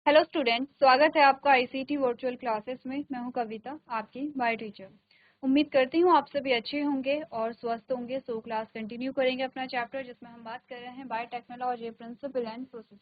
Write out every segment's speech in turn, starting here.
Hello student, स्वागत है आपका आईसीटी वर्चुअल क्लासेस में। मैं हूं कविता, आपकी बायो टीचर। उम्मीद करती हूं आप सभी अच्छे होंगे और स्वस्थ होंगे। सो क्लास कंटिन्यू करेंगे अपना चैप्टर जिसमें हम बात कर रहे हैं बायोटेक्नोलॉजी प्रिंसिपल एंड प्रोसेस।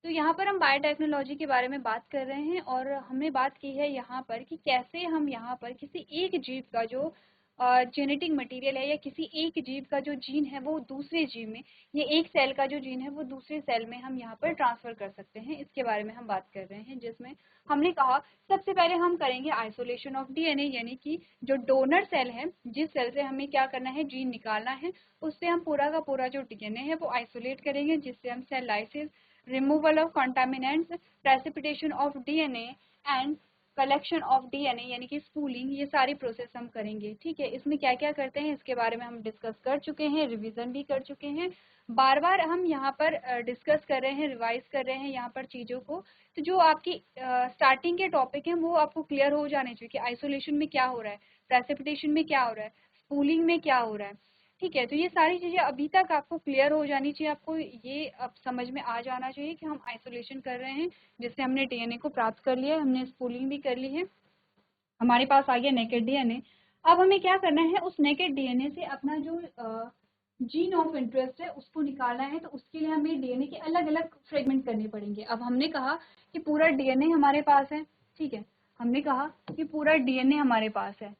तो यहाँ पर हम बायोटेक्नोलॉजी के बारे में बात कर रहे हैं और हमने बात की है यहाँ पर कि कैसे हम यहाँ पर किसी एक जीव का जो जेनेटिक मटेरियल है या किसी एक जीव का जो जीन है वो दूसरे जीव में, ये एक सेल का जो जीन है वो दूसरे सेल में हम यहाँ पर ट्रांसफर कर सकते हैं। इसके बारे में हम बात कर रहे हैं जिसमें हमने कहा सबसे पहले हम करेंगे आइसोलेशन ऑफ डीएनए, यानी कि जो डोनर सेल है, जिस सेल से हमें क्या करना है, जीन निकालना है, उससे हम पूरा का पूरा जो डीएनए है वो आइसोलेट करेंगे, जिससे हम cell lysis, removal of contaminants, precipitation of DNA and collection of DNA यानी कि स्पूलिंग, ये सारी प्रोसेस हम करेंगे। ठीक है, इसमें क्या क्या करते हैं इसके बारे में हम डिस्कस कर चुके हैं, रिवीजन भी कर चुके हैं। बार बार हम यहाँ पर डिस्कस कर रहे हैं, रिवाइज कर रहे हैं यहाँ पर चीज़ों को। तो जो आपकी स्टार्टिंग के टॉपिक हैं वो आपको क्लियर हो जाने चाहिए कि आइसोलेशन में क्या हो रहा है, प्रेसिपिटेशन में क्या हो रहा है, स्पूलिंग में क्या हो रहा है। ठीक है, तो ये सारी चीज़ें अभी तक आपको क्लियर हो जानी चाहिए। आपको ये अब समझ में आ जाना चाहिए कि हम आइसोलेशन कर रहे हैं, जिससे हमने डीएनए को प्राप्त कर लिया है, हमने स्पूलिंग भी कर ली है, हमारे पास आ गया नेकेड डीएनए। अब हमें क्या करना है, उस नेकेड डीएनए से अपना जो जीन ऑफ इंटरेस्ट है उसको निकालना है। तो उसके लिए हमें डीएनए के अलग अलग फ्रेगमेंट करने पड़ेंगे। अब हमने कहा कि पूरा डीएनए हमारे पास है। ठीक है, हमने कहा कि पूरा डीएनए हमारे पास है।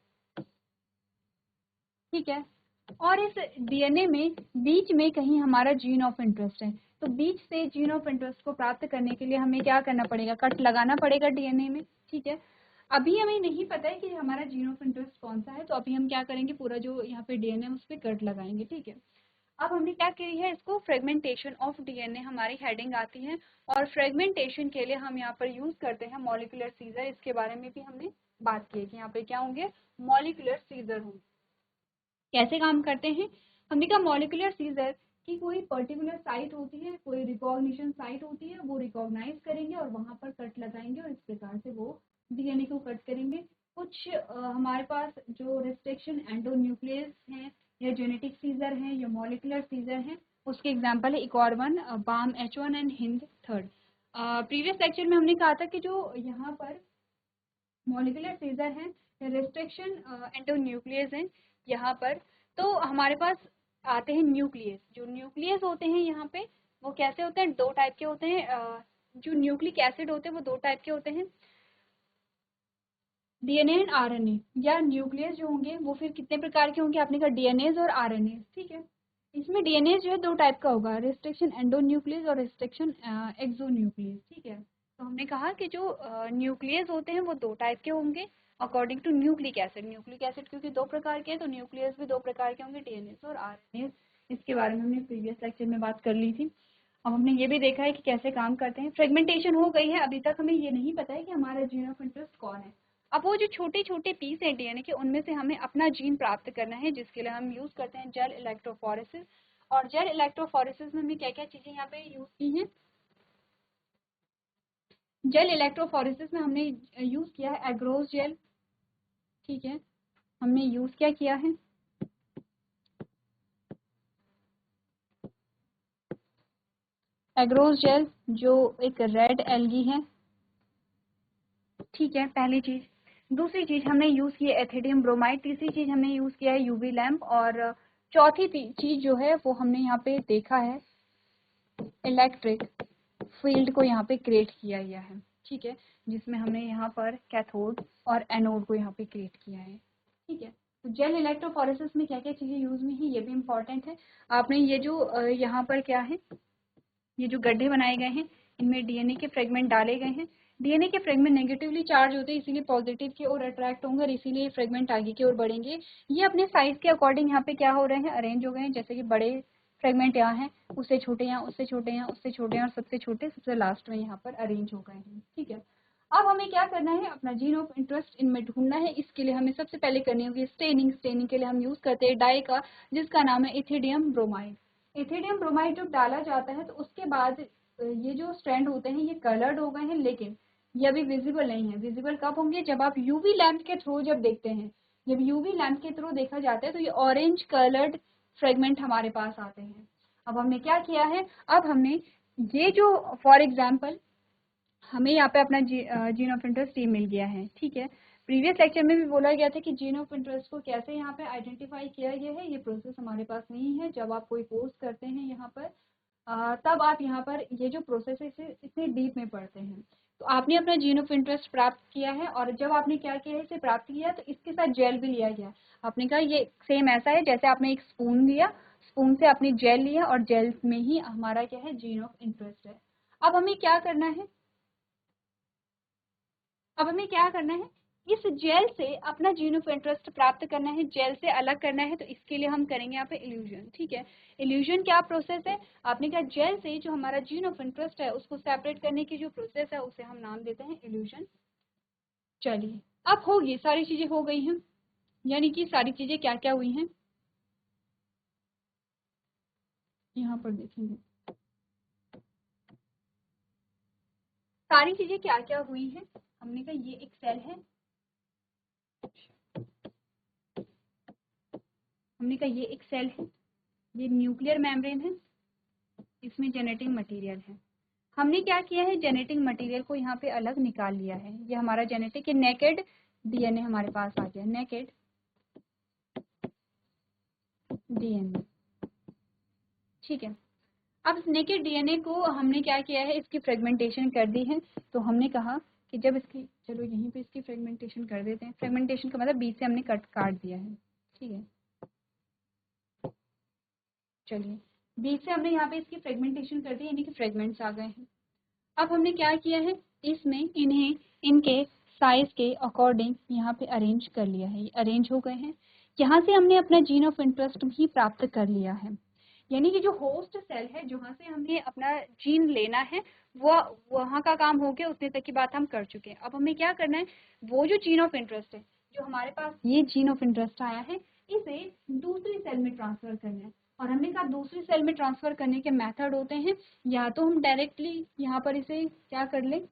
ठीक है, और इस डीएनए में बीच में कहीं हमारा जीन ऑफ इंटरेस्ट है। तो बीच से जीन ऑफ इंटरेस्ट को प्राप्त करने के लिए हमें क्या करना पड़ेगा, कट लगाना पड़ेगा डीएनए में। ठीक है, अभी हमें नहीं पता है कि हमारा जीन ऑफ इंटरेस्ट कौन सा है, तो अभी हम क्या करेंगे, पूरा जो यहाँ पे डीएनए उस पर कट लगाएंगे। ठीक है, अब हमने क्या करी है, इसको फ्रेगमेंटेशन ऑफ डीएनए हमारी हेडिंग आती है, और फ्रेगमेंटेशन के लिए हम यहाँ पर यूज करते हैं मॉलिक्यूलर सीजर। इसके बारे में भी हमने बात की है कि यहाँ पे क्या होंगे, मॉलिक्यूलर सीजर होंगे। कैसे काम करते हैं, हमने कहा मॉलिक्यूलर सीजर की कोई पर्टिकुलर साइट होती है, कोई रिकॉग्निशन साइट होती है, वो रिकॉग्नाइज करेंगे और वहां पर कट लगाएंगे और इस प्रकार से वो डीएनए को कट करेंगे। कुछ हमारे पास जो रिस्ट्रिक्शन एंडोन्यूक्लियस हैं या जेनेटिक सीजर हैं या मॉलिक्यूलर सीजर हैं, उसके एग्जाम्पल है एक और one, Bam H1 and Hind third. Previous lecture में हमने कहा था कि जो यहाँ पर मॉलिक्यूलर सीजर हैं या रिस्ट्रिक्शन एंडोन्यूक्लियस हैं यहाँ पर, तो हमारे पास आते हैं न्यूक्लियस। जो न्यूक्लियस होते हैं यहाँ पे वो कैसे होते हैं, दो टाइप के होते हैं। जो न्यूक्लिक एसिड होते हैं वो दो टाइप के होते हैं, डीएनए एंड आरएनए। या न्यूक्लियस जो होंगे वो फिर कितने प्रकार के होंगे, आपने कहा डीएनएज और आरएनए। ठीक है, इसमें डीएनए जो है दो टाइप का होगा, रिस्ट्रिक्शन एंडोन्यूक्लियस और रिस्ट्रिक्शन एक्सोन्यूक्लियस। ठीक है, तो हमने कहा कि जो न्यूक्लियस होते हैं वो दो टाइप के होंगे according to nucleic acid. Nucleic acid क्योंकि दो प्रकार के हैं तो न्यूक्लियस भी दो प्रकार के होंगे, डीएनए और आरएनए। इसके बारे में हमने प्रीवियस लेक्चर में बात कर ली थी। अब हमने ये भी देखा है कि कैसे काम करते हैं। फ्रेगमेंटेशन हो गई है, अभी तक हमें ये नहीं पता है कि हमारा जीन ऑफ इंटरेस्ट कौन है। अब वो जो छोटे छोटे पीस है डीएनए के, उनमें से हमें अपना जीन प्राप्त करना है, जिसके लिए हम यूज करते हैं जेल इलेक्ट्रोफोरेसिस। और जेल इलेक्ट्रोफोरेसिस में हमने क्या क्या चीजें यहाँ पे यूज की हैं, जेल इलेक्ट्रोफोरेसिस में हमने यूज किया है एग्रोस जेल। ठीक है, हमने यूज क्या किया है, एग्रोस जेल, जो एक रेड एल्गी है। ठीक है, पहली चीज। दूसरी चीज हमने यूज की है एथिडियम ब्रोमाइड। तीसरी चीज हमने यूज किया है यूवी लैम्प। और चौथी चीज जो है वो हमने यहाँ पे देखा है इलेक्ट्रिक फील्ड को यहाँ पे क्रिएट किया गया है। ठीक है, जिसमें हमने यहाँ पर कैथोड और एनोड को यहाँ पे क्रिएट किया है। ठीक है, तो जेल इलेक्ट्रोफोरेसिस में क्या क्या चीजें यूज में है ये भी इम्पोर्टेंट है। आपने ये जो यहाँ पर क्या है, ये जो गड्ढे बनाए गए हैं इनमें डीएनए के फ्रेगमेंट डाले गए हैं। डीएनए के फ्रेगमेंट नेगेटिवली चार्ज होते हैं, इसीलिए पॉजिटिव की ओर अट्रैक्ट होंगे और इसीलिए फ्रेगमेंट आगे की ओर बढ़ेंगे। ये अपने साइज के अकॉर्डिंग यहाँ पे क्या हो रहे हैं, अरेंज हो गए हैं। जैसे कि बड़े फ्रेगमेंट यहाँ हैं, उससे छोटे यहाँ, उससे छोटे यहाँ, उससे छोटे यहाँ और सबसे छोटे सबसे लास्ट में यहाँ पर अरेंज हो गए हैं। ठीक है, अब हमें क्या करना है, अपना जीन ऑफ इंटरेस्ट इनमें ढूंढना है। इसके लिए हमें सबसे पहले करनी होगी स्टेनिंग। स्टेनिंग के लिए हम यूज करते हैं डाई का, जिसका नाम है इथिडियम ब्रोमाइड। इथिडियम ब्रोमाइड जब डाला जाता है तो उसके बाद ये जो स्ट्रैंड होते हैं ये कलर्ड हो गए हैं, लेकिन ये अभी विजिबल नहीं है। विजिबल कब होंगे, जब आप यूवी लैंप के थ्रू जब देखते हैं। जब यूवी लैंप के थ्रू देखा जाता है तो ये ऑरेंज कलर्ड फ्रेगमेंट हमारे पास आते हैं। अब हमने क्या किया है, अब हमने ये जो फॉर एग्जाम्पल हमें यहाँ पे अपना जीन ऑफ इंटरेस्ट ये मिल गया है, ठीक है। प्रीवियस लेक्चर में भी बोला गया था कि जीन ऑफ इंटरेस्ट को कैसे यहाँ पे आइडेंटिफाई किया गया है। ये प्रोसेस हमारे पास नहीं है। जब आप कोई कोर्स करते हैं यहाँ पर तब आप यहाँ पर ये जो प्रोसेस है इसे इतने डीप में पढ़ते हैं। तो आपने अपना जीन ऑफ इंटरेस्ट प्राप्त किया है, और जब आपने क्या किया है, इसे प्राप्त किया तो इसके साथ जेल भी लिया गया। आपने कहा ये सेम ऐसा है जैसे आपने एक स्पून लिया, स्पून से आपने जेल लिया, और जेल में ही हमारा क्या है, जीन ऑफ इंटरेस्ट है। अब हमें क्या करना है, अब हमें क्या करना है, इस जेल से अपना जीन ऑफ इंटरेस्ट प्राप्त करना है, जेल से अलग करना है। तो इसके लिए हम करेंगे यहाँ पे इल्यूजन, ठीक है। इल्यूजन क्या प्रोसेस है, आपने कहा जेल से जो हमारा जीन ऑफ इंटरेस्ट है उसको सेपरेट करने की जो प्रोसेस है उसे हम नाम देते हैं इल्यूजन। चलिए, अब होगी सारी चीजें हो गई हैं, यानी कि सारी चीजें क्या क्या हुई हैं यहाँ पर देखेंगे। सारी चीजें क्या क्या हुई हैं, हमने कहा ये एक सेल है, हमने कहा ये एक सेल है, ये न्यूक्लियर मेम्ब्रेन है, इसमें जेनेटिक मटेरियल है। हमने क्या किया है, जेनेटिक मटेरियल को यहाँ पे अलग निकाल लिया है। ये हमारा जेनेटिक नेकेड डीएनए हमारे पास आ गया, नेकेड डीएनए, ठीक है। अब इस नेकेड डीएनए को हमने क्या किया है, इसकी फ्रेगमेंटेशन कर दी है। तो हमने कहा कि जब इसकी, चलो यहीं पे इसकी फ्रेगमेंटेशन कर देते हैं। फ्रेगमेंटेशन का मतलब बीच से हमने काट दिया है, ठीक है। चलिए, बीच से हमने यहाँ पे इसकी फ्रेगमेंटेशन कर दी, यानी कि फ्रेगमेंट्स आ गए हैं। अब हमने क्या किया है, इसमें इन्हें इनके साइज के अकॉर्डिंग यहाँ पे अरेंज कर लिया है, ये अरेंज हो गए हैं। यहाँ से हमने अपना जीन ऑफ इंटरेस्ट भी प्राप्त कर लिया है, यानी कि जो होस्ट सेल है जहाँ से हमने अपना जीन लेना है वो वहाँ का काम हो गया, उतने तक की बात हम कर चुके हैं। अब हमें क्या करना है, वो जो जीन ऑफ इंटरेस्ट है, जो हमारे पास ये जीन ऑफ इंटरेस्ट आया है, इसे दूसरी सेल में ट्रांसफर करना है। और हमने कहा दूसरी सेल में ट्रांसफर करने के मेथड होते हैं, या तो हम डायरेक्टली यहाँ पर इसे क्या कर लें,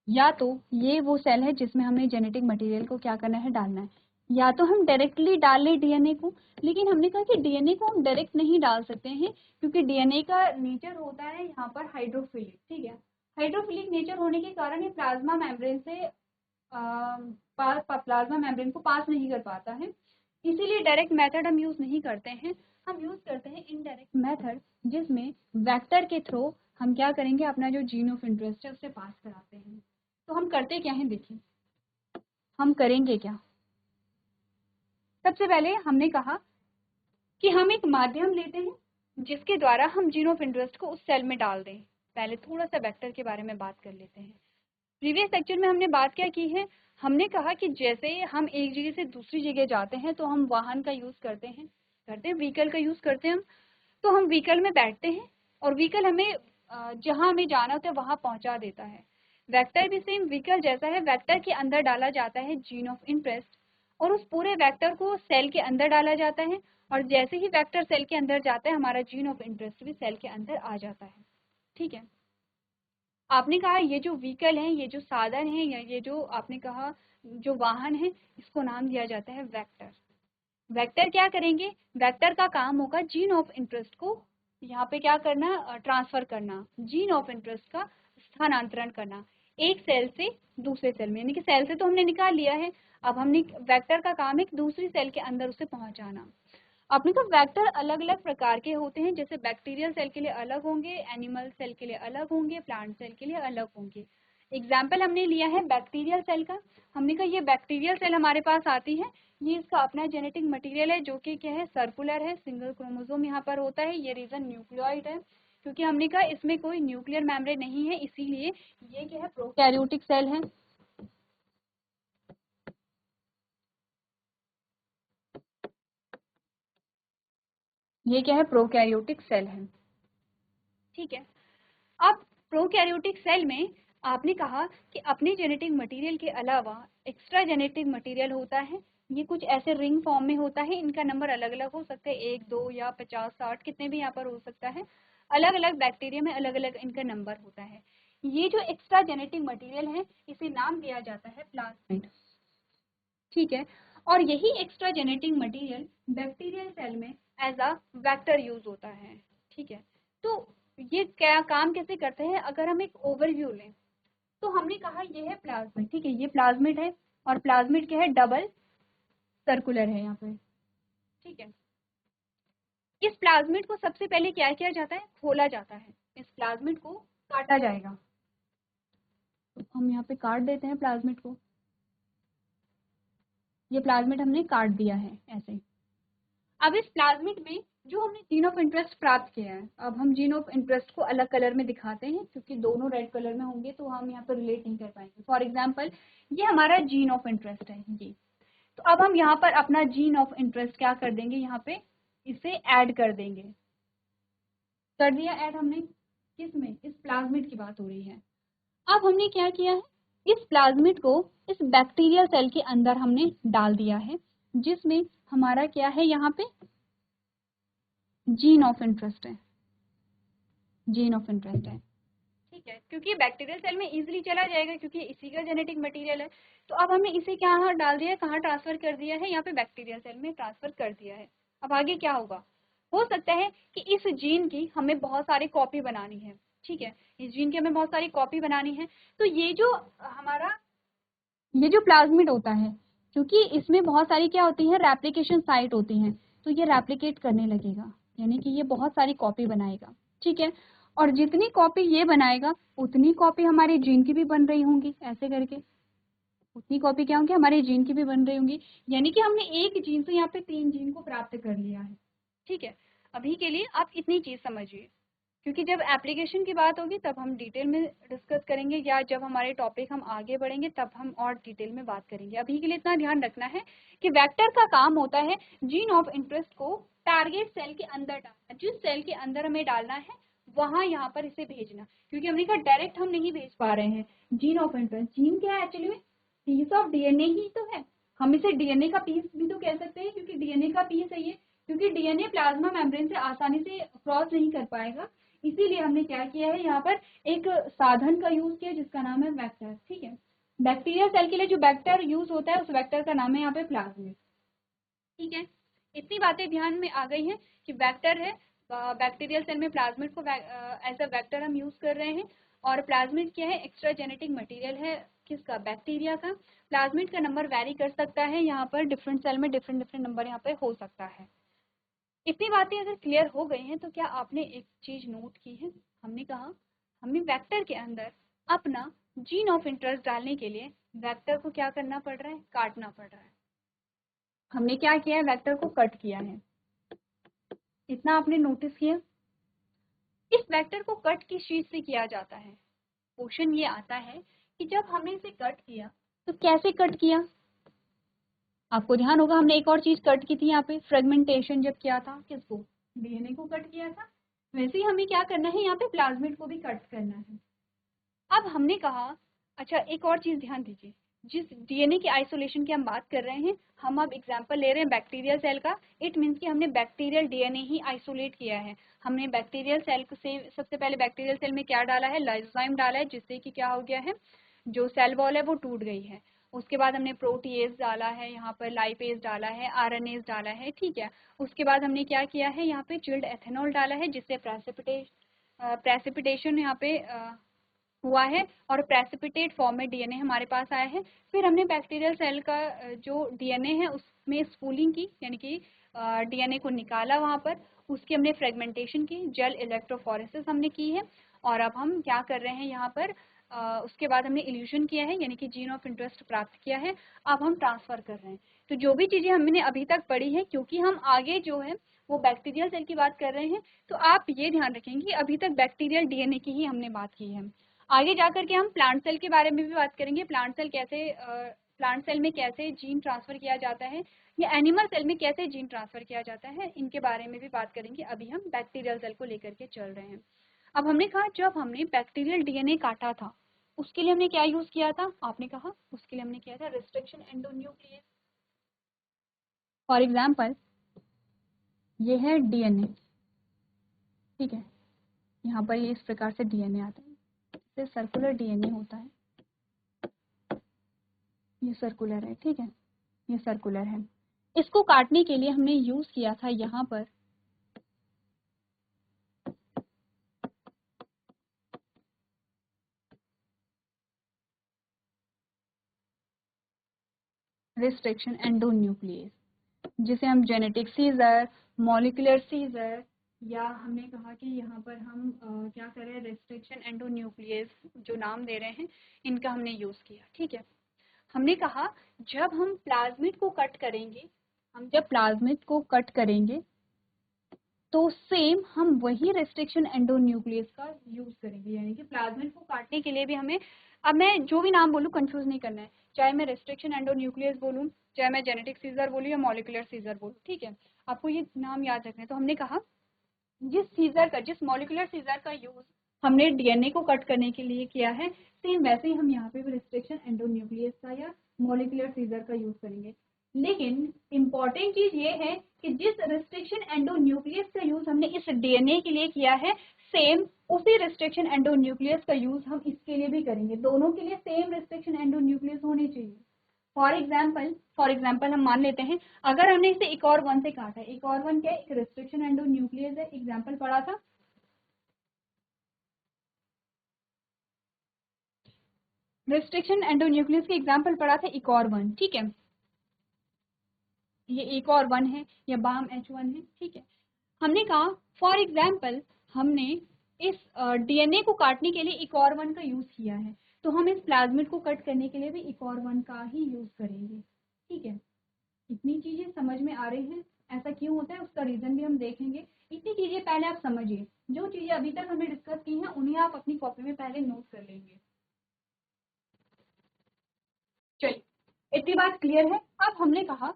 या तो ये वो सेल है जिसमें हमने जेनेटिक मटेरियल को क्या करना है, डालना है, या तो हम डायरेक्टली डाल लें डीएनए को। लेकिन हमने कहा कि डीएनए को हम डायरेक्ट नहीं डाल सकते हैं, क्योंकि डीएनए का नेचर होता है यहाँ पर हाइड्रोफिलिक, ठीक है। हाइड्रोफिलिक नेचर होने के कारण ये प्लाज्मा मेम्ब्रेन से प्लाज्मा मेम्ब्रेन को पास नहीं कर पाता है, इसीलिए डायरेक्ट मेथड हम यूज नहीं करते हैं। हम यूज करते हैं इनडायरेक्ट मेथड, जिसमें वेक्टर के थ्रू हम क्या करेंगे, अपना जो जीन ऑफ इंटरेस्ट है उसे पास कराते हैं। तो हम करते क्या हैं, देखिए हम करेंगे क्या। सबसे पहले हमने कहा कि हम एक माध्यम लेते हैं जिसके द्वारा हम जीन ऑफ इंटरेस्ट को उस सेल में डाल दें। पहले थोड़ा सा वेक्टर के बारे में बात कर लेते हैं। प्रीवियस लेक्चर में हमने बात क्या की है, हमने कहा कि जैसे हम एक जगह से दूसरी जगह जाते हैं तो हम वाहन का यूज करते हैं व्हीकल का यूज करते हैं हम। तो हम व्हीकल में बैठते हैं और व्हीकल हमें जहां हमें जाना होता है वहां पहुंचा देता है। वेक्टर भी सेम व्हीकल जैसा है, वेक्टर के अंदर डाला जाता है जीन ऑफ इंटरेस्ट, और उस पूरे वेक्टर को सेल के अंदर डाला जाता है। और जैसे ही वेक्टर सेल के अंदर जाता है, हमारा जीन ऑफ इंटरेस्ट भी सेल के अंदर आ जाता है, ठीक है। आपने कहा ये जो व्हीकल है, ये जो साधन है, या ये जो आपने कहा जो वाहन है, इसको नाम दिया जाता है वेक्टर। वेक्टर क्या करेंगे, वेक्टर का काम होगा जीन ऑफ इंटरेस्ट को यहाँ पे क्या करना, ट्रांसफर करना, जीन ऑफ इंटरेस्ट का स्थानांतरण करना एक सेल से दूसरे सेल में, यानी कि सेल से तो हमने निकाल लिया है, अब हमने वेक्टर का काम है दूसरी सेल के अंदर उसे पहुंचाना। अपने तो वेक्टर अलग अलग प्रकार के होते हैं, जैसे बैक्टीरियल सेल के लिए अलग होंगे, एनिमल सेल के लिए अलग होंगे, प्लांट सेल के लिए अलग होंगे। एग्जाम्पल हमने लिया है बैक्टीरियल सेल का। हमने कहा ये बैक्टीरियल सेल हमारे पास आती है, ये इसका अपना जेनेटिक मटेरियल है जो कि क्या है, सर्कुलर है, सिंगल क्रोमोसोम यहाँ पर होता है, ये रीजन न्यूक्लियोइड है, क्योंकि हमने कहा इसमें कोई न्यूक्लियर मेम्ब्रेन नहीं है, इसीलिए ये क्या है, प्रोकैरियोटिक सेल है। ये क्या है, प्रोकैरियोटिक सेल है, ठीक है। अब प्रोकैरियोटिक सेल में आपने कहा कि अपने जेनेटिक मटेरियल के अलावा एक्स्ट्रा जेनेटिक मटेरियल होता है। ये कुछ ऐसे रिंग फॉर्म में होता है, इनका नंबर अलग अलग हो सकता है, 1 2 या 50 60 कितने भी यहाँ पर हो सकता है। अलग अलग बैक्टीरिया में अलग अलग इनका नंबर होता है। ये जो एक्स्ट्रा जेनेटिक मटेरियल है इसे नाम दिया जाता है प्लाज्मिड, ठीक है। और यही extra genetic material bacterial cell में एज अ वेक्टर यूज होता है, ठीक है। तो ये क्या काम कैसे करते हैं, अगर हम एक ओवरव्यू लें तो हमने कहा ये है प्लाज्मिड, ठीक है, ये प्लाज्मिड है और प्लाज्मिड क्या है, डबल सर्कुलर है यहाँ पे, ठीक है। इस प्लाज्मिड को सबसे पहले क्या किया जाता है, खोला जाता है, इस प्लाज्मिड को काटा जाएगा। तो हम यहाँ पे काट देते हैं प्लाज्मिड को, ये प्लाज्मिड हमने काट दिया है ऐसे। अब इस प्लाज्मिड में जो हमने जीन ऑफ इंटरेस्ट प्राप्त किया है, अब हम जीन ऑफ इंटरेस्ट को अलग कलर में दिखाते हैं क्योंकि दोनों रेड कलर में होंगे तो हम यहाँ पर रिलेट नहीं कर पाएंगे। फॉर एग्जाम्पल ये हमारा जीन ऑफ इंटरेस्ट है ये, तो अब हम यहाँ पर अपना जीन ऑफ इंटरेस्ट क्या कर देंगे, यहाँ पे इसे ऐड कर देंगे। कर दिया ऐड हमने, किस में, इस प्लाज्मिड की बात हो रही है। अब हमने क्या किया है, इस प्लाज्मिड को इस बैक्टीरियल सेल के अंदर हमने डाल दिया है, जिसमें हमारा क्या है, यहाँ पे जीन ऑफ इंटरेस्ट है, जीन ऑफ इंटरेस्ट है, ठीक है, क्योंकि बैक्टीरियल सेल में इजीली चला जाएगा क्योंकि इसी का जेनेटिक मटेरियल है। तो अब हमने इसे क्या डाल दिया है, कहाँ ट्रांसफर कर दिया है, यहाँ पे बैक्टीरियल सेल में ट्रांसफर कर दिया है। अब आगे क्या होगा, हो सकता है कि इस जीन की हमें बहुत सारी कॉपी बनानी है, ठीक है, इस जीन की हमें बहुत सारी कॉपी बनानी है। तो ये जो हमारा ये जो प्लाज्मिड होता है, क्योंकि इसमें बहुत सारी क्या होती है, रेप्लिकेशन साइट होती हैं, तो ये रेप्लिकेट करने लगेगा, यानी कि ये बहुत सारी कॉपी बनाएगा, ठीक है। और जितनी कॉपी ये बनाएगा उतनी कॉपी हमारे जीन की भी बन रही होंगी, ऐसे करके उतनी कॉपी क्या होंगी, हमारे जीन की भी बन रही होंगी, यानी कि हमने एक जीन से यहाँ पे 3 जीन को प्राप्त कर लिया है, ठीक है। अभी के लिए आप इतनी चीज समझिए, क्योंकि जब एप्लीकेशन की बात होगी तब हम डिटेल में डिस्कस करेंगे, या जब हमारे टॉपिक हम आगे बढ़ेंगे तब हम और डिटेल में बात करेंगे। अभी के लिए इतना ध्यान रखना है कि वेक्टर का काम होता है जीन ऑफ इंटरेस्ट को टारगेट सेल के अंदर डालना, जिस सेल के अंदर हमें डालना है वहां यहाँ पर इसे भेजना, क्योंकि हमने कहा डायरेक्ट हम नहीं भेज पा रहे हैं। जीन ऑफ इंटरेस्ट, जीन क्या है एक्चुअली में, पीस ऑफ डीएनए ही तो है, हम इसे डीएनए का पीस भी तो कह सकते हैं क्योंकि डीएनए का पीस है ये, क्योंकि डीएनए प्लाज्मा मेम्ब्रेन से आसानी से क्रॉस नहीं कर पाएगा, इसीलिए हमने क्या किया है, यहाँ पर एक साधन का यूज किया जिसका नाम है वेक्टर, ठीक है। बैक्टीरिया सेल के लिए जो वेक्टर यूज होता है उस वेक्टर का नाम है यहाँ पे प्लाज्मिड, ठीक है। इतनी बातें ध्यान में आ गई हैं कि वेक्टर है, बैक्टीरियल सेल में प्लाज्मिड को एज अ वेक्टर हम यूज कर रहे हैं, और प्लाज्मिड क्या है, एक्स्ट्रा जेनेटिक मटेरियल है, किसका, बैक्टीरिया का। प्लाज्मिड का नंबर वैरी कर सकता है, यहाँ पर डिफरेंट सेल में डिफरेंट डिफरेंट नंबर यहाँ पे हो सकता है। इतनी बातें अगर क्लियर हो गई हैं तो क्या आपने एक चीज नोट की है, हमने कहा हमें वेक्टर के अंदर अपना जीन ऑफ इंटरेस्ट डालने के लिए वेक्टर को क्या करना पड़ रहा है, काटना पड़ रहा है। हमने क्या किया है, वेक्टर को कट किया है, इतना आपने नोटिस किया। इस वेक्टर को कट किस चीज से किया जाता है, क्वेश्चन ये आता है कि जब हमने इसे कट किया तो कैसे कट किया। आपको ध्यान होगा हमने एक और चीज कट की थी यहाँ पे, फ्रेगमेंटेशन जब किया था, किसको, डीएनए को कट किया था। वैसे ही हमें क्या करना है, यहाँ पे प्लाज्मिड को भी कट करना है। अब हमने कहा, अच्छा एक और चीज ध्यान दीजिए, जिस डीएनए की आइसोलेशन की हम बात कर रहे हैं, हम अब एग्जांपल ले रहे हैं बैक्टीरियल सेल का, इट मींस कि हमने बैक्टीरियल डीएनए ही आइसोलेट किया है। हमने बैक्टीरियल सेल से सबसे पहले बैक्टीरियल सेल में क्या डाला है, लाइसोजाइम डाला है, जिससे कि क्या हो गया है, जो सेल वॉल है वो टूट गई है। उसके बाद हमने प्रोटीएज डाला है, यहाँ पर लाइपेज डाला है, आरएनएज डाला है, ठीक है। उसके बाद हमने क्या किया है, यहाँ पे चिल्ड एथेनॉल डाला है, जिससे प्रेसिपिटेशन यहाँ पे हुआ है और प्रेसिपिटेट फॉर्म में डीएनए हमारे पास आया है। फिर हमने बैक्टीरियल सेल का जो डीएनए है उसमें स्पूलिंग की, यानी कि डीएनए को निकाला वहाँ पर, उसकी हमने फ्रेगमेंटेशन की, जेल इलेक्ट्रोफोरेसिस हमने की है। और अब हम क्या कर रहे हैं यहाँ पर, उसके बाद हमने इल्यूशन किया है, यानी कि जीन ऑफ इंटरेस्ट प्राप्त किया है। अब हम ट्रांसफर कर रहे हैं। तो जो भी चीजें हमने अभी तक पढ़ी है, क्योंकि हम आगे जो है वो बैक्टीरियल सेल की बात कर रहे हैं, तो आप ये ध्यान रखेंगे अभी तक बैक्टीरियल डीएनए की ही हमने बात की है। आगे जाकर के हम प्लांट सेल के बारे में भी बात करेंगे, प्लांट सेल में कैसे जीन ट्रांसफर किया जाता है, या एनिमल सेल में कैसे जीन ट्रांसफर किया जाता है, इनके बारे में भी बात करेंगे। अभी हम बैक्टीरियल सेल को लेकर के चल रहे हैं। अब हमने कहा जब हमने बैक्टीरियल डीएनए काटा था उसके लिए हमने क्या यूज किया था, आपने कहा उसके लिए हमने किया था रिस्ट्रिक्शन एंडोन्यूक्लियस। फॉर एग्जाम्पल ये है डीएनए, ठीक है, यहाँ पर ये इस प्रकार से डीएनए आता है, इससे सर्कुलर डीएनए होता है, ये सर्कुलर है, ठीक है, ये सर्कुलर है। इसको काटने के लिए हमने यूज किया था यहाँ पर रिस्ट्रिक्शन एंडोन्यूक्लियस, जिसे हम जेनेटिक सीजर, मॉलिक्यूलर सीजर, या हमने कहा कि यहाँ पर हम क्या करें, रिस्ट्रिक्शन एंडोन्यूक्लियस जो नाम दे रहे हैं इनका हमने यूज़ किया। ठीक है, हमने कहा जब हम प्लाज्मिड को कट करेंगे, हम जब प्लाज्मिड को कट करेंगे तो सेम हम वही रेस्ट्रिक्शन एंडोन्यूक्लियस का यूज करेंगे, यानी कि प्लाज्मिड को काटने के लिए भी हमें, अब मैं जो भी नाम बोलूँ कंफ्यूज नहीं करना है, चाहे मैं रेस्ट्रिक्शन एंडोन्यूक्लियस बोलूँ, चाहे मैं जेनेटिक सीजर बोलूँ या मॉलिक्यूलर सीजर बोलूँ। ठीक है, आपको ये नाम याद रखना है। तो हमने कहा जिस मॉलिक्यूलर सीजर का यूज हमने डीएनए को कट करने के लिए किया है, सेम वैसे ही हम यहाँ पे भी रिस्ट्रिक्शन एंडोन्यूक्लियस का या मॉलिक्यूलर सीजर का यूज करेंगे। लेकिन इम्पॉर्टेंट चीज ये है कि जिस रिस्ट्रिक्शन एंडोन्यूक्लियस का यूज हमने इस डीएनए के लिए किया है, सेम उसी रिस्ट्रिक्शन एंडोन्यूक्लियस का यूज हम इसके लिए भी करेंगे। दोनों के लिए सेम रिस्ट्रिक्शन एंडोन्यूक्लियस होनी चाहिए। फॉर एग्जाम्पल हम मान लेते हैं, अगर हमने इसे एक और वन से काटा है, एक और वन क्या है, एक रिस्ट्रिक्शन एंडोन्यूक्लियस है, एग्जाम्पल पढ़ा था, रिस्ट्रिक्शन एंडोन्यूक्लियस के एग्जाम्पल पढ़ा था एक और वन। ठीक है, ये एक और वन है या बाम H1 है। ठीक है, हमने कहा फॉर एग्जाम्पल हमने इस डीएनए को काटने के लिए एक और वन का यूज किया है, तो हम इस प्लाज्मिड को कट करने के लिए भी एक और वन का ही यूज करेंगे। ठीक है, इतनी चीजें समझ में आ रही हैं, ऐसा क्यों होता है उसका रीजन भी हम देखेंगे। इतनी चीजें पहले आप समझिए, जो चीजें अभी तक हमने डिस्कस की हैं उन्हें आप अपनी कॉपी में पहले नोट कर लेंगे। चलिए, इतनी बात क्लियर है। अब हमने कहा,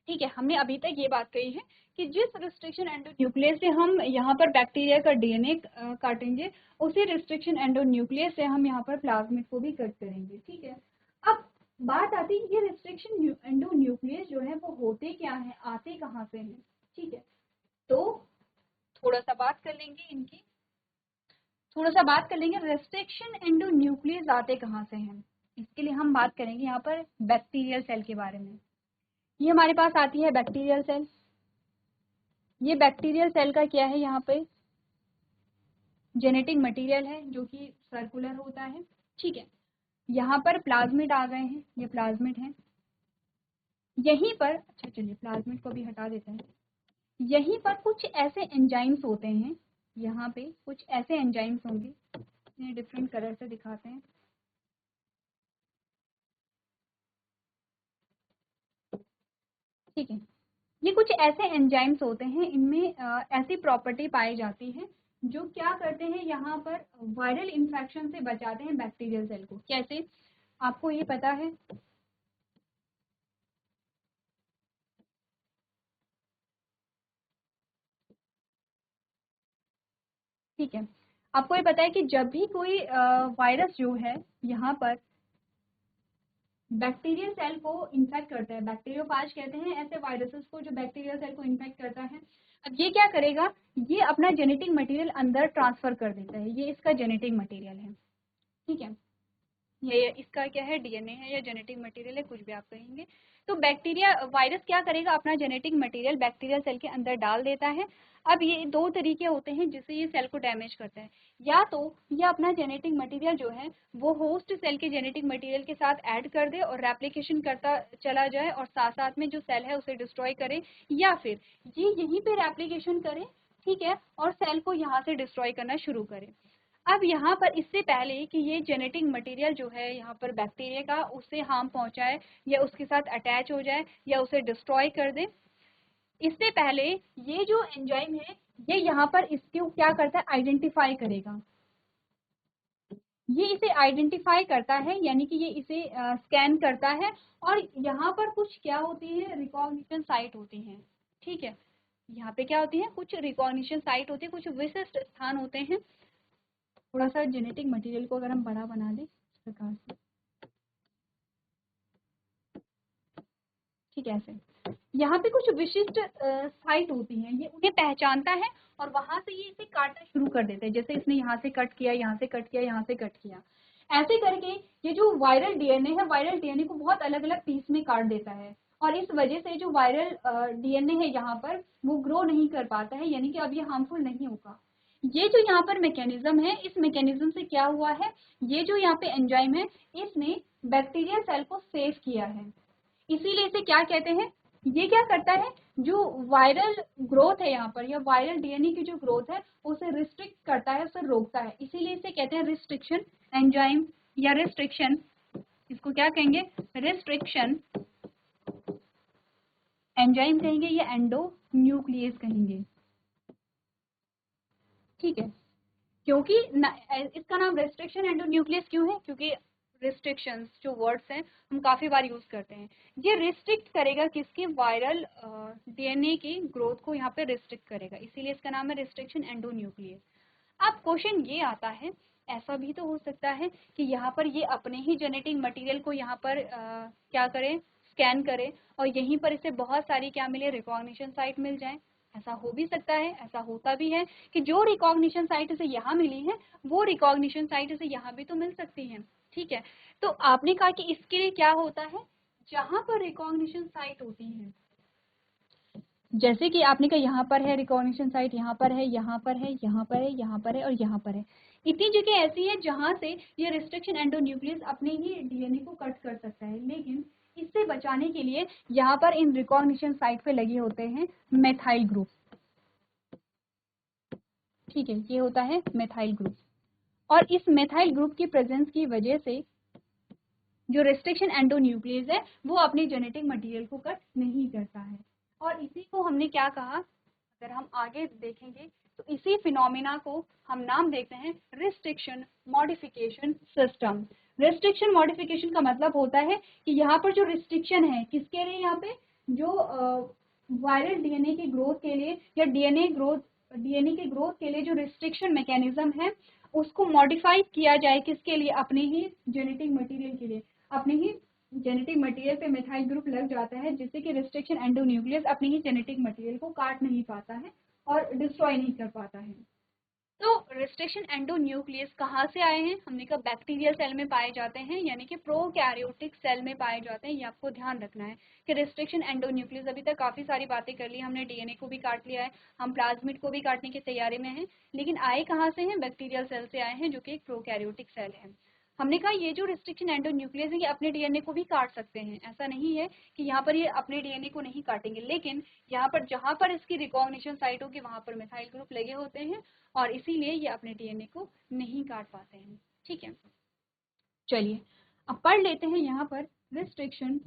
ठीक है, हमने अभी तक ये बात कही है कि जिस रिस्ट्रिक्शन एंडोन्यूक्लियस से हम यहाँ पर बैक्टीरिया का डीएनए काटेंगे, उसी रिस्ट्रिक्शन एंडोन्यूक्लियस से हम यहाँ पर प्लाज्मिड को भी कट करेंगे। ठीक है, अब बात आती है ये रिस्ट्रिक्शन एंडोन्यूक्लियस जो है वो होते क्या है, आते कहाँ से हैं। ठीक है, तो थोड़ा सा बात कर लेंगे इनकी, थोड़ा सा बात कर लेंगे रिस्ट्रिक्शन एंडोन्यूक्लियस आते कहाँ से हैं। इसके लिए हम बात करेंगे यहाँ पर बैक्टीरियल सेल के बारे में। ये हमारे पास आती है बैक्टीरियल सेल। ये बैक्टीरियल सेल का क्या है, यहाँ पे जेनेटिक मटेरियल है जो कि सर्कुलर होता है। ठीक है, यहाँ पर प्लाज्मिड आ गए हैं, ये प्लाज्मिड है यहीं पर। अच्छा चलिए, प्लाज्मिड को भी हटा देते हैं। यहीं पर कुछ ऐसे एंजाइम्स होते हैं, यहाँ पे कुछ ऐसे एंजाइम्स होंगे, इन्हें डिफरेंट कलर से दिखाते हैं। ठीक है, ये कुछ ऐसे एंजाइम्स होते हैं, इनमें ऐसी प्रॉपर्टी पाई जाती है जो क्या करते हैं, यहाँ पर वायरल इन्फेक्शन से बचाते हैं बैक्टीरियल सेल को। कैसे, आपको ये पता है, ठीक है, आपको ये पता है कि जब भी कोई वायरस जो है यहाँ पर बैक्टीरियल सेल को इन्फेक्ट करता है, बैक्टीरियोफाज कहते हैं ऐसे वायरसेस को जो बैक्टीरियल सेल को इन्फेक्ट करता है, अब ये क्या करेगा, ये अपना जेनेटिक मटेरियल अंदर ट्रांसफर कर देता है। ये इसका जेनेटिक मटेरियल है। ठीक है, ये इसका क्या है, डीएनए है या जेनेटिक मटेरियल है, कुछ भी आप कहेंगे। तो बैक्टीरिया वायरस क्या करेगा, अपना जेनेटिक मटेरियल बैक्टीरियल सेल के अंदर डाल देता है। अब ये दो तरीके होते हैं जिससे ये सेल को डैमेज करता है। या तो ये अपना जेनेटिक मटेरियल जो है वो होस्ट सेल के जेनेटिक मटेरियल के साथ ऐड कर दे और रेप्लिकेशन करता चला जाए और साथ साथ में जो सेल है उसे डिस्ट्रॉय करे, या फिर ये यहीं पे रेप्लिकेशन करे, ठीक है, और सेल को यहाँ से डिस्ट्रॉय करना शुरू करे। अब यहाँ पर इससे पहले कि ये जेनेटिक मटेरियल जो है यहाँ पर बैक्टीरिया का उससे हार्म पहुंचाए या उसके साथ अटैच हो जाए या उसे डिस्ट्रॉय कर दे, इससे पहले ये जो एंजाइम है ये यहाँ पर इसको क्या करता है, आइडेंटिफाई करेगा। ये इसे आइडेंटिफाई करता है, यानी कि ये इसे स्कैन करता है, और यहाँ पर कुछ क्या होती है, रिकॉग्निशन साइट होती हैं। ठीक है, यहाँ पे क्या होती है, कुछ रिकॉग्निशन साइट होती है, कुछ विशिष्ट स्थान होते हैं। थोड़ा सा जेनेटिक मटेरियल को अगर हम बड़ा बना दें इस प्रकार से, ठीक है, ऐसे यहाँ पे कुछ विशिष्ट साइट होती हैं, ये उन्हें पहचानता है और वहां से ये इसे काटना शुरू कर देते हैं। जैसे इसने यहाँ से कट किया, यहाँ से कट किया, यहाँ से कट किया, ऐसे करके ये जो वायरल डीएनए है, वायरल डीएनए को बहुत अलग अलग पीस में काट देता है, और इस वजह से जो वायरल डीएनए है यहाँ पर वो ग्रो नहीं कर पाता है, यानी कि अब ये हार्मफुल नहीं होगा। ये जो यहाँ पर मैकेनिज्म है, इस मैकेनिज्म से क्या हुआ है, ये जो यहाँ पे एंजाइम है इसने बैक्टीरियल सेल को सेव किया है। इसीलिए इसे क्या कहते हैं, ये क्या करता है, जो वायरल ग्रोथ है यहाँ पर या वायरल डीएनए की जो ग्रोथ है उसे रिस्ट्रिक्ट करता है, उसे रोकता है, इसीलिए इसे कहते हैं रिस्ट्रिक्शन एंजाइम या रिस्ट्रिक्शन, इसको क्या कहेंगे, रिस्ट्रिक्शन एंजाइम कहेंगे या एंडो न्यूक्लियस कहेंगे। ठीक है, क्योंकि इसका नाम रेस्ट्रिक्शन एंडोन्यूक्लियस क्यों है, क्योंकि रिस्ट्रिक्शंस जो वर्ड्स हैं हम काफी बार यूज करते हैं, ये रिस्ट्रिक्ट करेगा किसकी, वायरल डीएनए की ग्रोथ को यहाँ पे रिस्ट्रिक्ट करेगा, इसीलिए इसका नाम है रिस्ट्रिक्शन एंडोन्यूक्लियस। अब क्वेश्चन ये आता है, ऐसा भी तो हो सकता है कि यहाँ पर ये अपने ही जेनेटिक मटेरियल को यहाँ पर क्या करे, स्कैन करे और यहीं पर इसे बहुत सारी क्या मिले, रिकॉग्निशन साइट मिल जाए। ऐसा हो भी सकता है, ऐसा होता भी है कि जो रिकॉग्निशन साइट इसे यहाँ मिली है वो रिकॉग्निशन साइट इसे यहाँ भी तो मिल सकती है। ठीक है, तो आपने कहा कि इसके लिए क्या होता है, जहां पर रिकॉग्निशन साइट होती है, जैसे कि आपने कहा यहाँ पर है रिकॉग्निशन साइट, यहाँ पर है, यहाँ पर है, यहाँ पर है, यहाँ पर है और यहाँ पर है, इतनी जगह ऐसी है जहां से ये रिस्ट्रिक्शन एंडोन्यूक्लियस अपने ही डीएनए को कट कर सकता है, लेकिन इससे बचाने के लिए यहाँ पर इन रिकॉग्निशन साइट पे लगे होते हैं मेथाइल ग्रुप। ठीक है, ये होता है मेथाइल ग्रुप, और इस मेथाइल ग्रुप की प्रेजेंस की वजह से जो रिस्ट्रिक्शन एंडोन्यूक्लियस है वो अपने जेनेटिक मटेरियल को कट नहीं करता है, और इसी को हमने क्या कहा, अगर हम आगे देखेंगे तो इसी फिनोमिना को हम नाम देते हैं restriction modification system. Restriction modification का मतलब होता है कि यहाँ पर जो रिस्ट्रिक्शन है किसके लिए, यहाँ पे जो वायरल डीएनए की ग्रोथ के लिए या डीएनए की ग्रोथ के लिए जो रिस्ट्रिक्शन मैकेनिज्म है उसको मॉडिफाई किया जाए, किसके लिए, अपने ही जेनेटिक मटेरियल के लिए, अपने ही जेनेटिक मटेरियल पे मिथाइल ग्रुप लग जाता है जिससे कि रिस्ट्रिक्शन एंडोन्यूक्लियस अपने ही जेनेटिक मटेरियल को काट नहीं पाता है और डिस्ट्रॉय नहीं कर पाता है। तो रिस्ट्रिक्शन एंडोन्यूक्लियस कहाँ से आए हैं, हमने कहा बैक्टीरियल सेल में पाए जाते हैं, यानी कि प्रोकैरियोटिक सेल में पाए जाते हैं, ये आपको ध्यान रखना है कि रिस्ट्रिक्शन एंडोन्यूक्लियस, अभी तक काफी सारी बातें कर ली हमने, डीएनए को भी काट लिया है, हम प्लाज्मिड को भी काटने की तैयारी में हैं, लेकिन आए कहाँ से हैं, बैक्टीरियल सेल से आए हैं जो कि एक प्रोकैरियोटिक सेल है। हमने कहा ये जो रिस्ट्रिक्शन एंडोन्यूक्लियस है ये अपने डीएनए को भी काट सकते हैं, ऐसा नहीं है कि यहाँ पर ये अपने डीएनए को नहीं काटेंगे, लेकिन यहाँ पर जहां पर इसकी रिकॉग्निशन साइट होगी वहां पर मिथाइल ग्रुप लगे होते हैं और इसीलिए ये अपने डीएनए को नहीं काट पाते हैं। ठीक है, चलिए अब पढ़ लेते हैं यहाँ पर रिस्ट्रिक्शन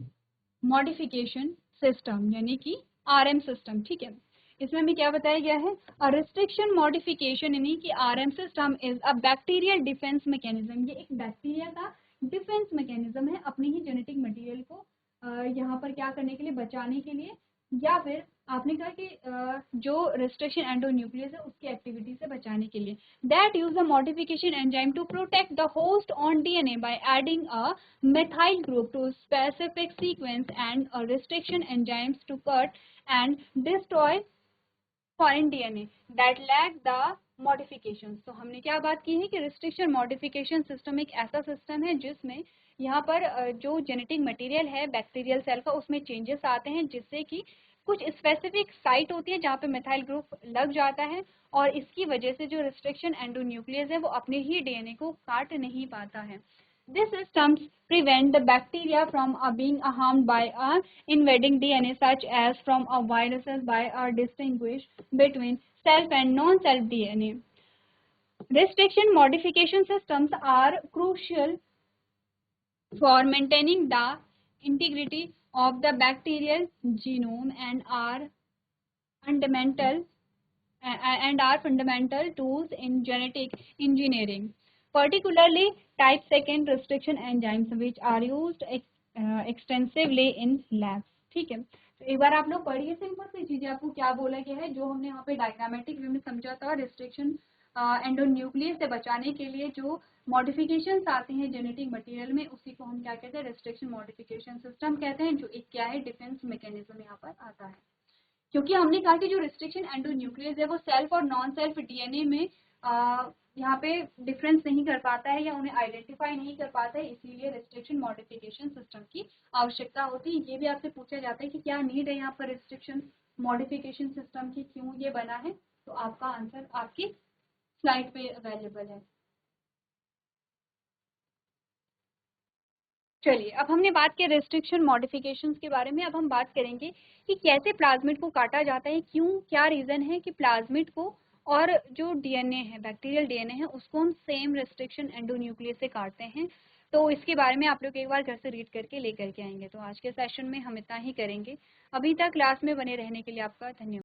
मॉडिफिकेशन सिस्टम यानी कि आरएम सिस्टम। ठीक है, इसमें हमें क्या बताया गया है, रिस्ट्रिक्शन मॉडिफिकेशन यानी कि RM system is a bacterial defence mechanism, ये एक बैक्टीरिया का डिफेंस मैकेनिज्म है अपने ही जेनेटिक मटेरियल को यहाँ पर क्या करने के लिए, बचाने के लिए, या फिर आपने कहा कि जो रिस्ट्रिक्शन एंडोन्यूक्लियस है उसकी एक्टिविटी से बचाने के लिए, that use a modification enzyme to protect the host on DNA by adding a methyl group to specific sequence and a restriction enzymes to cut and destroy foreign DNA that lack the modifications। तो हमने क्या बात की है कि restriction modification system एक ऐसा system है जिसमें यहाँ पर जो जेनेटिक मटेरियल है बैक्टीरियल सेल का उसमें चेंजेस आते हैं जिससे कि कुछ स्पेसिफिक साइट होती है जहाँ पे मिथाइल ग्रुप लग जाता है और इसकी वजह से जो रिस्ट्रिक्शन एंडोन्यूक्लियस है वो अपने ही डीएनए को काट नहीं पाता है। These systems prevent the bacteria from being harmed by invading DNA, such as from viruses, by distinguish between self and non-self DNA. Restriction modification systems are crucial for maintaining the integrity of the bacterial genome and are fundamental tools in genetic engineering, particularly type 2 restriction enzymes, which are used extensively in labs। ठीक है, तो एक बार आप लोग पढ़िए simple सी चीजें, आपको क्या बोला गया है, जो हमने यहाँ पे डायग्रामेटिक वे में समझा था, रिस्ट्रिक्शन एंडोन्यूक्लियस से बचाने के लिए जो मॉडिफिकेशंस आते हैं जेनेटिक मटेरियल में उसी को हम क्या कहते हैं, रिस्ट्रिक्शन मॉडिफिकेशन सिस्टम कहते हैं, जो एक क्या है, डिफेंस मैकेनिज्म यहाँ पर आता है। क्योंकि हमने कहा कि जो रिस्ट्रिक्शन एंडोन्यूक्लियस है वो सेल्फ और नॉन सेल्फ डीएनए में यहाँ पे डिफरेंस नहीं कर पाता है या उन्हें आइडेंटिफाई नहीं कर पाता है, इसीलिए रिस्ट्रिक्शन मॉडिफिकेशन सिस्टम की आवश्यकता होती है। ये भी आपसे पूछा जाता है कि क्या नीड है यहाँ पर रिस्ट्रिक्शन मॉडिफिकेशन सिस्टम की, क्यों ये बना है, तो आपका आंसर आपकी स्लाइड पे अवेलेबल है। चलिए, अब हमने बात की रेस्ट्रिक्शन मॉडिफिकेशंस के बारे में। अब हम बात करेंगे कि कैसे प्लाज्मिड को काटा जाता है, क्यों, क्या रीज़न है कि प्लाज्मिड को और जो डीएनए है, बैक्टीरियल डीएनए है, उसको हम सेम रेस्ट्रिक्शन एंडोन्यूक्लियस से काटते हैं। तो इसके बारे में आप लोग एक बार घर से रीड करके लेकर के आएंगे। तो आज के सेशन में हम इतना ही करेंगे। अभी तक क्लास में बने रहने के लिए आपका धन्यवाद।